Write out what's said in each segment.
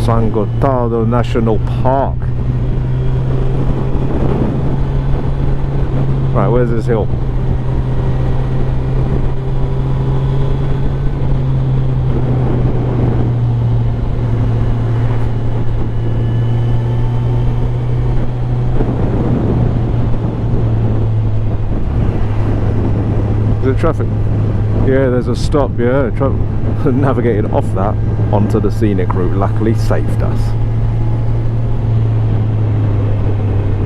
Gottardo National Park. Right, where's this hill? Is it traffic? Yeah, there's a stop, yeah. Navigated off that onto the scenic route, luckily saved us.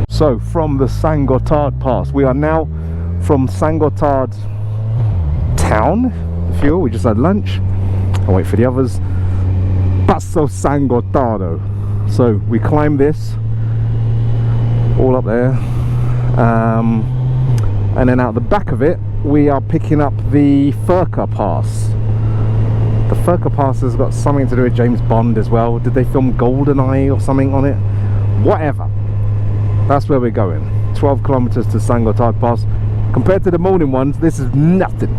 So from the Gotthard Pass, we are now from Gotthard town, the fuel, we just had lunch. I'll wait for the others. Passo Gottardo. So we climb this, all up there. And then out the back of it, we are picking up the Furka Pass. The Furka Pass has got something to do with James Bond as well. Did they film GoldenEye or something on it? Whatever. That's where we're going. 12 kilometers to Gotthard Pass. Compared to the morning ones, this is nothing.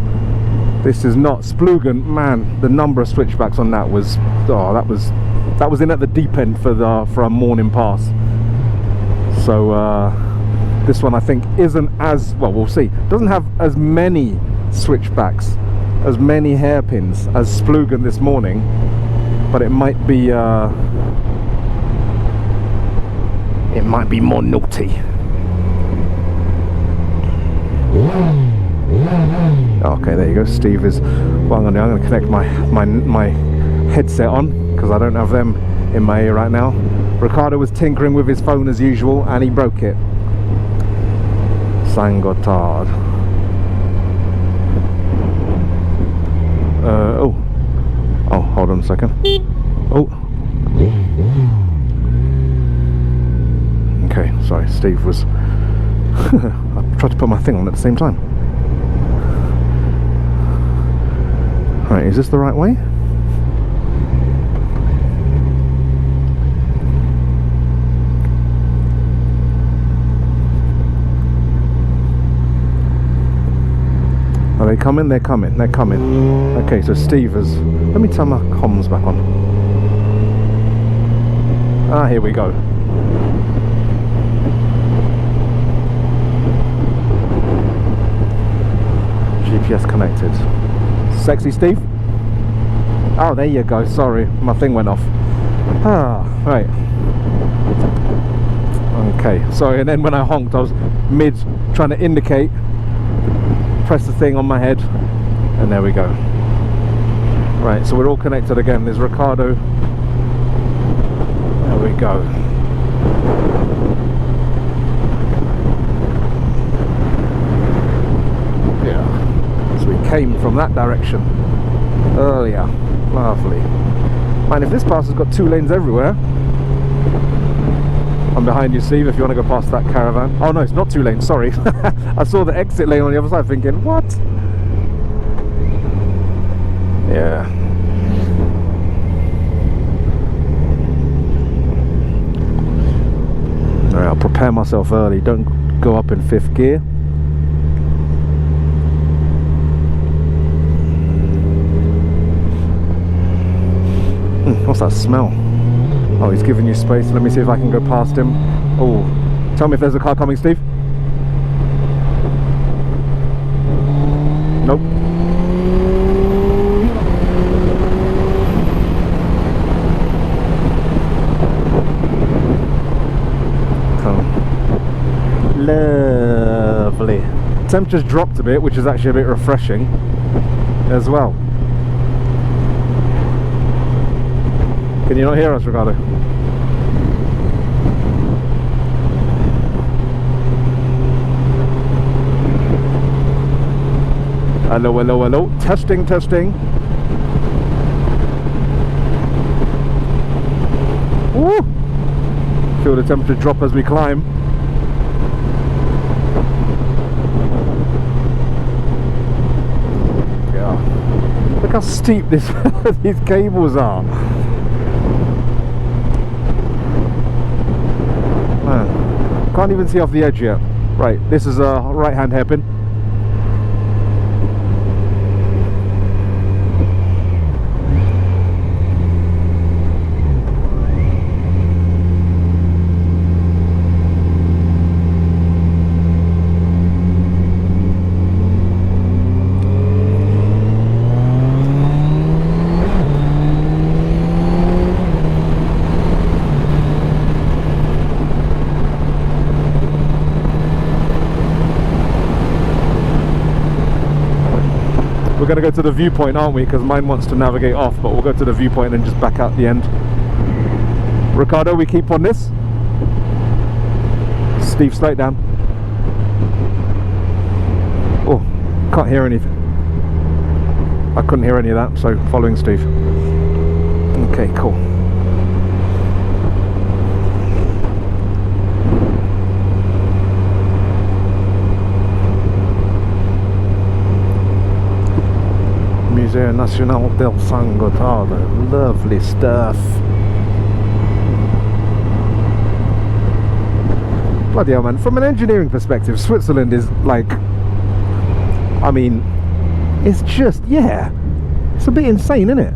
This is not. Splugen, man, the number of switchbacks on that was, oh, that was in at the deep end for a morning pass. So this one I think isn't as, well, we'll see. Doesn't have as many switchbacks, as many hairpins as Splugen this morning, but it might be more naughty. Okay, there you go. Steve is, well, I'm going to connect my headset on because I don't have them in my ear right now. Ricardo was tinkering with his phone as usual and he broke it. Gotthard. Oh, hold on a second. Oh. Okay, sorry, Steve was I tried to put my thing on at the same time. Right, is this the right way? Are they coming? They're coming. They're coming. Okay, so Steve has... Let me turn my comms back on. Ah, here we go. GPS connected. Sexy Steve? Oh, there you go. Sorry, my thing went off. Ah, right. Okay, sorry, and then when I honked, I was mid trying to indicate. Press the thing on my head, and there we go. Right, so we're all connected again. There's Ricardo. There we go. Yeah. So we came from that direction earlier. Lovely. Man, if this pass has got 2 lanes everywhere. I'm behind you, Steve, if you want to go past that caravan. Oh no, it's not 2 lanes, sorry. I saw the exit lane on the other side thinking, what? Yeah. Alright, I'll prepare myself early. Don't go up in 5th gear. What's that smell? Oh, he's giving you space. Let me see if I can go past him. Oh, tell me if there's a car coming, Steve. Nope. Oh. Lovely. Temperature's dropped a bit, which is actually a bit refreshing as well. Can you not hear us, Ricardo? Hello, hello, hello. Testing, testing. Woo! Feel the temperature drop as we climb. Yeah. Look how steep these cables are. Man, can't even see off the edge yet. Right, this is a right-hand hairpin. going to go to the viewpoint, aren't we? Because mine wants to navigate off, but we'll go to the viewpoint and just back out the end. Ricardo, we keep on this. Steve, slow it down. Oh, can't hear anything. I couldn't hear any of that, so following Steve. Okay, cool. Museo Nacional del San Gottardo. Lovely stuff. Bloody hell, man. From an engineering perspective, Switzerland is like, I mean, it's just, yeah, it's a bit insane, isn't it?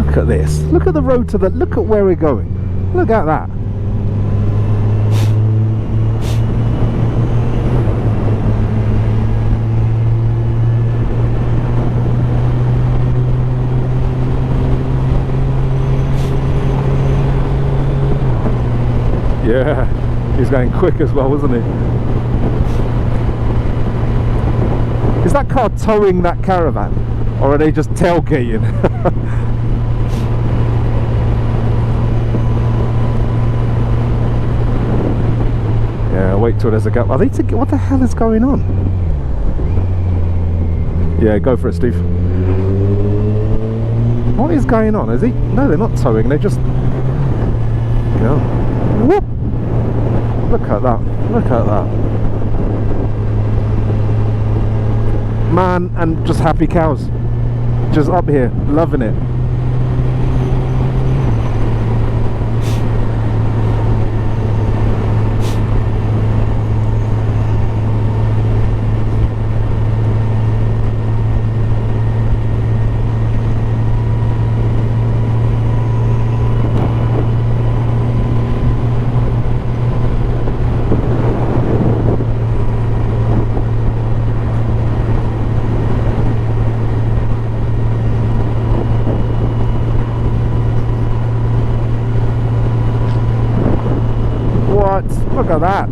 Look at this. Look at the road to the, look at where we're going. Look at that. Yeah, he's going quick as well, isn't he? Is that car towing that caravan? Or are they just tailgating? Yeah, wait till there's a gap. Are they what the hell is going on? Yeah, go for it, Steve. What is going on? Is he? No, they're not towing, they're just... Yeah. Whoop! Look at that, look at that. Man, and just happy cows. Just up here, loving it. Look at that,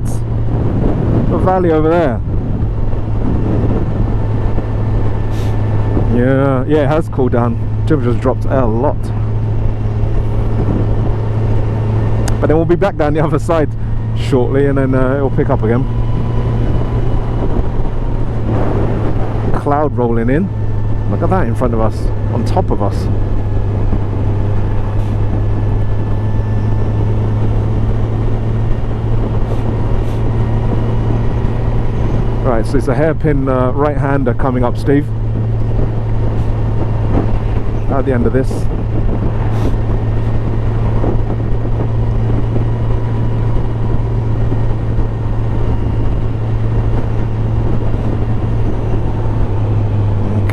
the valley over there. Yeah, it has cooled down. Temperature's dropped a lot. But then we'll be back down the other side shortly, and then it'll pick up again. Cloud rolling in. Look at that in front of us, on top of us. Right, so it's a hairpin right-hander coming up, Steve. At the end of this.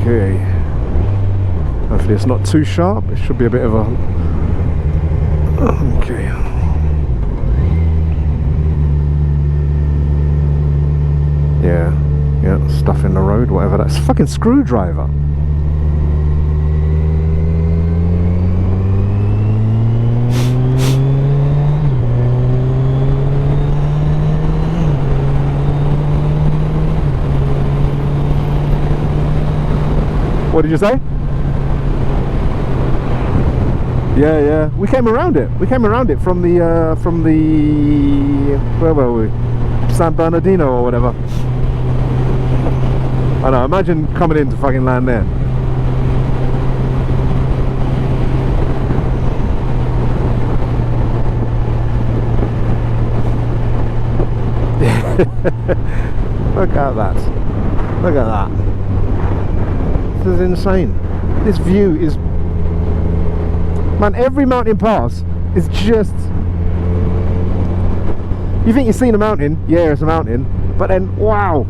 Okay. Hopefully it's not too sharp. It should be a bit of a... Okay. Yeah, stuff in the road, whatever. That's a fucking screwdriver. What did you say? Yeah, we came around it. We came around it from the where were we? San Bernardino or whatever. I know, imagine coming in to fucking land there. Look at that. Look at that. This is insane. This view is... Man, every mountain pass is just... You think you've seen a mountain? Yeah, it's a mountain. But then, wow.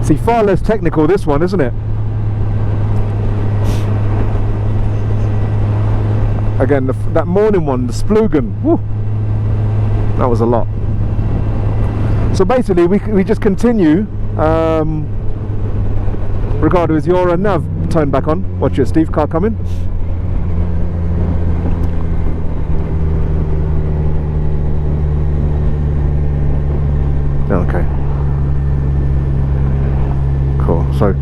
See, far less technical this one, isn't it? Again, that morning one, the Splugen, woo, that was a lot. So basically, we just continue. Ricardo, is your nav turn back on. Watch your Steve car coming. Okay. Cool. So,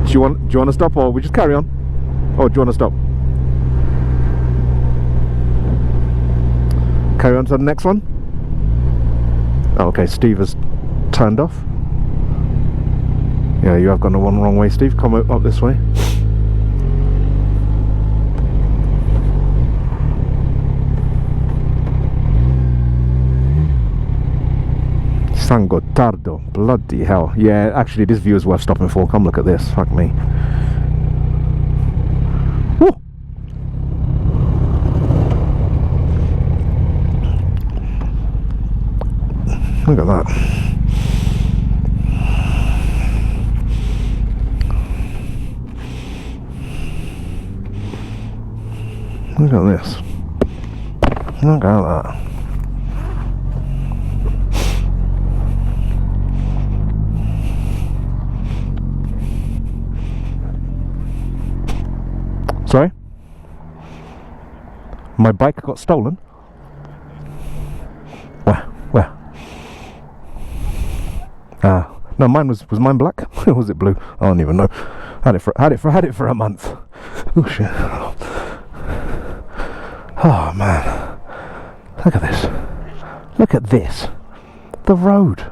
do you want to stop, or we just carry on? Or do you want to stop? Carry on to the next one. Oh, okay, Steve has turned off. Yeah, you have gone the wrong way, Steve. Come up this way. San Gottardo, bloody hell. Yeah, actually this view is worth stopping for. Come look at this, fuck me. Woo! Look at that. Look at this. Look at that. Sorry? My bike got stolen? Where? Ah, no, mine was mine black? Or was it blue? I don't even know. Had it for a month. Oh shit. Oh man. Look at this. Look at this. The road.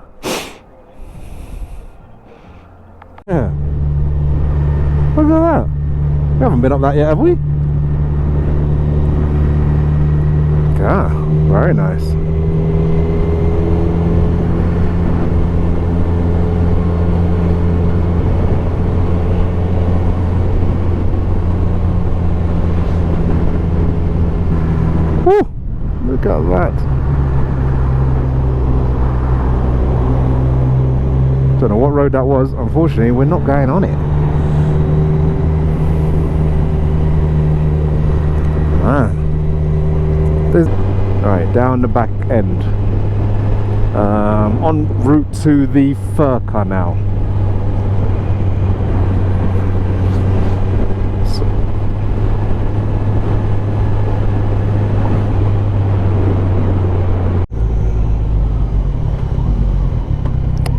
Yeah. Look at that. We haven't been up that yet, have we? Ah, very nice. Woo! Look at that. Don't know what road that was. Unfortunately, we're not going on it. Alright, down the back end. En route to the Furka now.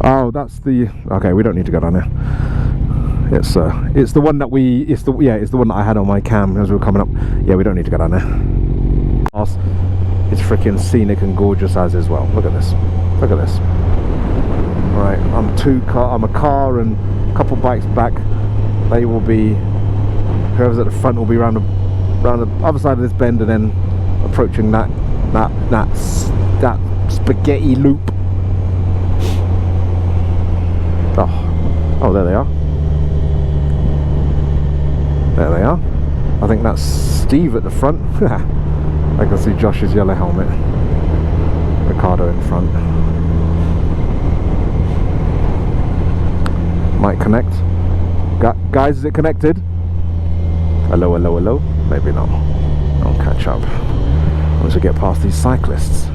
Oh, that's the... Okay, we don't need to go down there. It's the one that it's the one that I had on my cam as we were coming up. Yeah, we don't need to go down there. It's freaking scenic and gorgeous as is. Well, look at this. Look at this. Right, I'm a car and a couple bikes back. They will be, whoever's at the front will be round the other side of this bend and then approaching that spaghetti loop. Oh, there they are. There they are. I think that's Steve at the front. I can see Josh's yellow helmet. Ricardo in front. Might connect. Guys, is it connected? Hello, hello, hello. Maybe not. I'll catch up once we get past these cyclists.